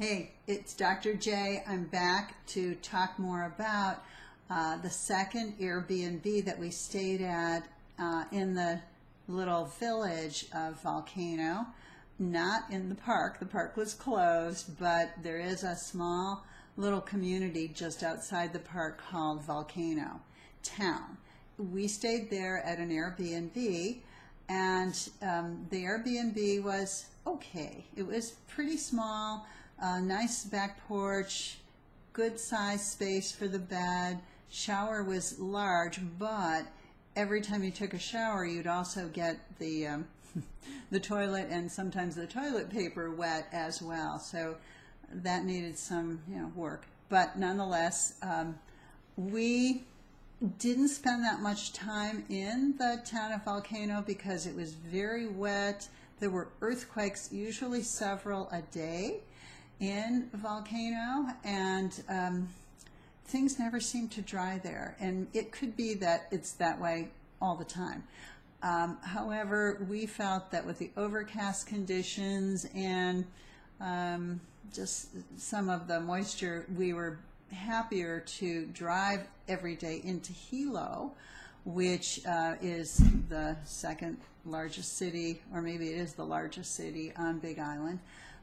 Hey, it's Dr. J. I'm back to talk more about the second Airbnb that we stayed at in the little village of Volcano. Not in the park. The park was closed, but there is a small little community just outside the park called Volcano Town. We stayed there at an Airbnb, and the Airbnb was okay. It was pretty small. Nice back porch, good size space for the bed. Shower was large, but every time you took a shower, you'd also get the the toilet and sometimes the toilet paper wet as well. So that needed some work. But nonetheless, we didn't spend that much time in the town of Volcano because it was very wet. There were earthquakes, usually several a day in Volcano, and things never seem to dry there, and it could be that it's that way all the time. However, we felt that with the overcast conditions and just some of the moisture, we were happier to drive every day into Hilo, which is the second largest city, or maybe it is the largest city on Big Island.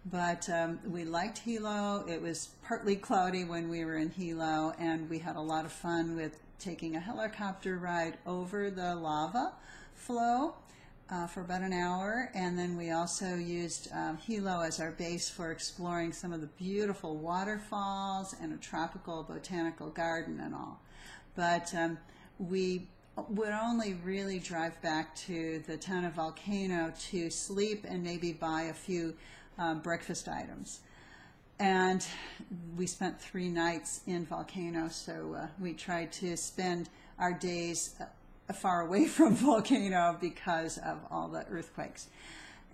But we liked Hilo. It was partly cloudy when we were in Hilo, and we had a lot of fun with taking a helicopter ride over the lava flow for about an hour. And then we also used Hilo as our base for exploring some of the beautiful waterfalls and a tropical botanical garden and all. But we would only really drive back to the town of Volcano to sleep and maybe buy a few breakfast items. And we spent 3 nights in Volcano, so we tried to spend our days far away from Volcano because of all the earthquakes.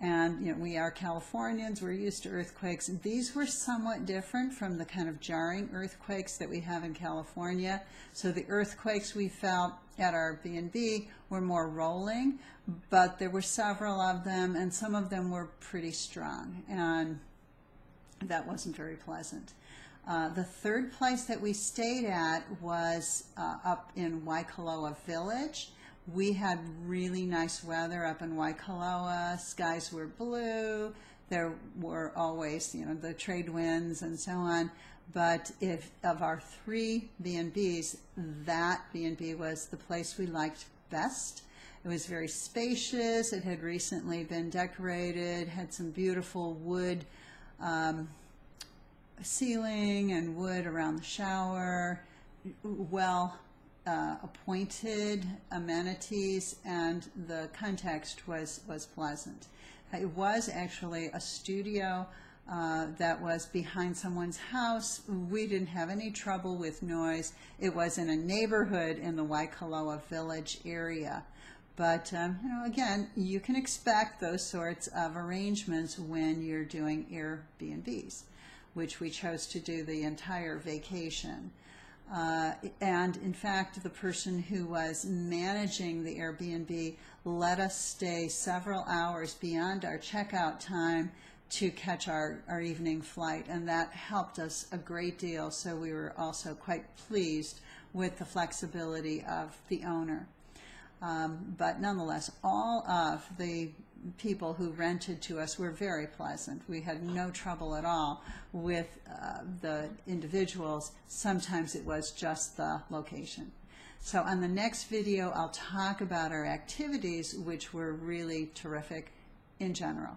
And we are Californians, we're used to earthquakes. These were somewhat different from the kind of jarring earthquakes that we have in California. So the earthquakes we felt at our B&B were more rolling, but there were several of them, and some of them were pretty strong, and that wasn't very pleasant. The third place that we stayed at was up in Waikoloa Village. We had really nice weather up in Waikoloa. Skies were blue. There were always, the trade winds and so on. But of our 3 B&Bs, that B&B was the place we liked best. It was very spacious. It had recently been decorated, had some beautiful wood ceiling and wood around the shower, well appointed amenities, and the context was pleasant. It was actually a studio that was behind someone's house. We didn't have any trouble with noise. It was in a neighborhood in the Waikoloa Village area. But, again, you can expect those sorts of arrangements when you're doing Airbnbs, which we chose to do the entire vacation. And in fact, the person who was managing the Airbnb let us stay several hours beyond our checkout time to catch our evening flight, and that helped us a great deal. So we were also quite pleased with the flexibility of the owner. But nonetheless, all of the people who rented to us were very pleasant. We had no trouble at all with the individuals. Sometimes it was just the location. So on the next video, I'll talk about our activities, which were really terrific in general.